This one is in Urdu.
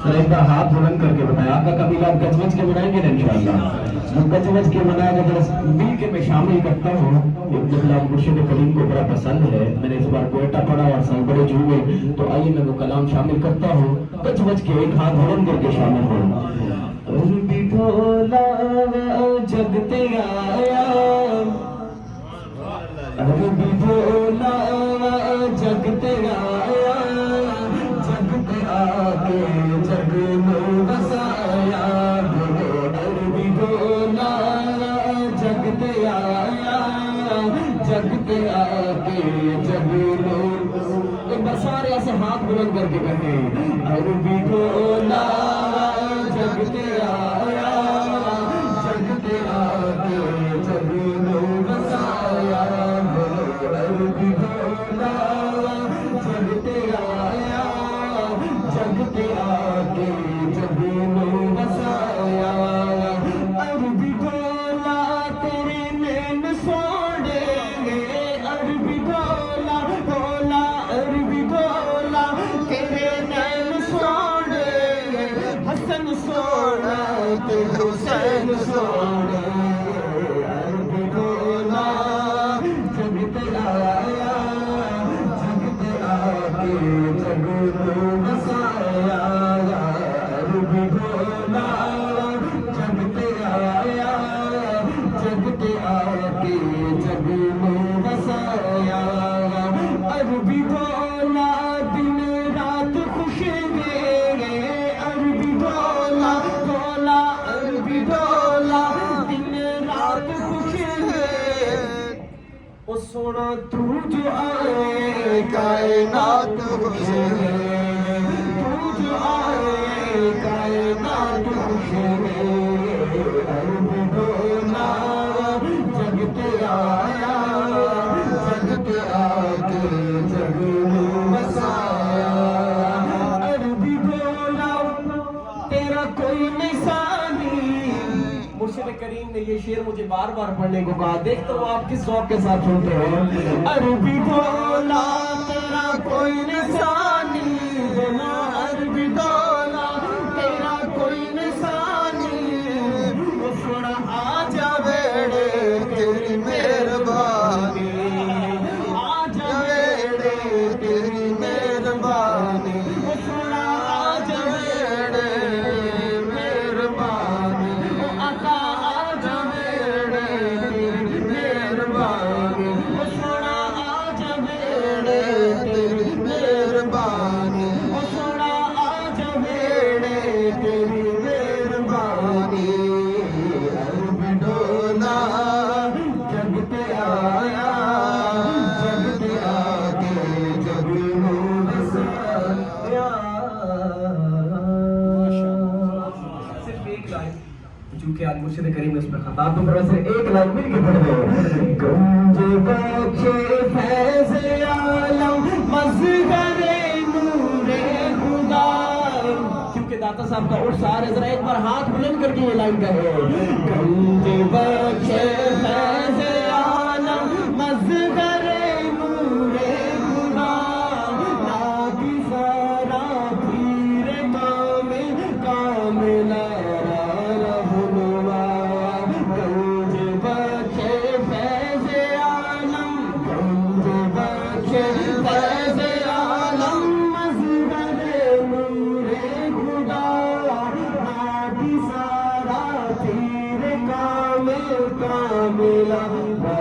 سر ایک بار ہاتھ بلند کر کے بتایا آقا کبھی آپ گچ کے منائیں گے نا انشاءاللہ. گچ کے منایا اگر مل کے میں شامل کرتا ہوں ایک جملہ مرشد کریم کو بڑا پسند ہے. میں نے اس بار کوئٹہ پڑھا اور سال بڑے جھومے تو آئیے میں وہ کلام شامل کرتا ہوں. گچ کے ایک ہاتھ بلند کر کے شامل ہوں. عربی بھولا جگتے آیا عربی بھولا جگتے آیا جگتے آکے جگ میں بسایا. عربی بھولا جگتے آیا جگتے آکے جگ میں. ایک بار سارے ایسے ہاتھ بلند کر کے کہیں عربی بھولا جگتے آیا جگتے آکے جگ میں بسایا. عربی بھولا جگتے آیا جگتے آکے جگ میں بسایا. عربی بھولا تیرے نین سوڑے عربی بھولا بھولا عربی بھولا تیرے نین سوڑے حسن سوڑا تے حسین سوڑے. عربی بھولا جگتے آیا جگتے آکے جگ میں بسایا. عربی بھولا جگتے آیا جگتے آکے جگ میں بسایا. عربی بھولا دن رات خوش گئے عربی بھولا بھولا عربی بھولا دن رات خوش گئے. او سونا تو جو آئے کائنات خوش ہے تو جو آئے کائنات خوش ہے. عربی بھولا جگتے آیا جگتے آکے جگ میں بسایا. عربی بھولا تیرا کوئی نشانی. مرشد کریم نے یہ شعر مجھے بار بار پڑھنے کو کہا. دیکھتا ہوں آپ کس ذوق کے ساتھ سنتے ہیں. عربی بھولا تیرا کوئی نشانی بنا عربی بھولا تیرا کوئی نشانی. وہ سونا آ جا بیڑے تیری مہربانی آ جا بیڑے تیری مہربانی. وہ سونا آ جا بیڑے مہربانی وہ آقا آ جا بیڑے تیری مہربانی. وہ سونا آ جا بیڑے تیری مہربانی. وہ سونا آ جا بیڑے تیری مہربانی. عربی ڈولا جگتے آیا جگتے آکے جگ میں بسایا. صرف ایک لائن چونکہ آج مرشد کریم نے اس میں خطاب تو پر صرف ایک لائن مل کے پڑھ دے. گنج بخشے فیض عالم مظہر نور خدا. کیونکہ داتا صاحب کا عرص آ رہا ہے ذرا ایک بار ہاتھ بلند کر کے یہ لائن کہے. گنج بخشے فیض عالم مظہر نور خدا. ناگی سارا پیر کامل کامل رہنما. گنج بخشے فیض عالم گنج بخشے فیض عالم مظہر نور خدا. ناگی سارا پیر کامل کامل رہنما.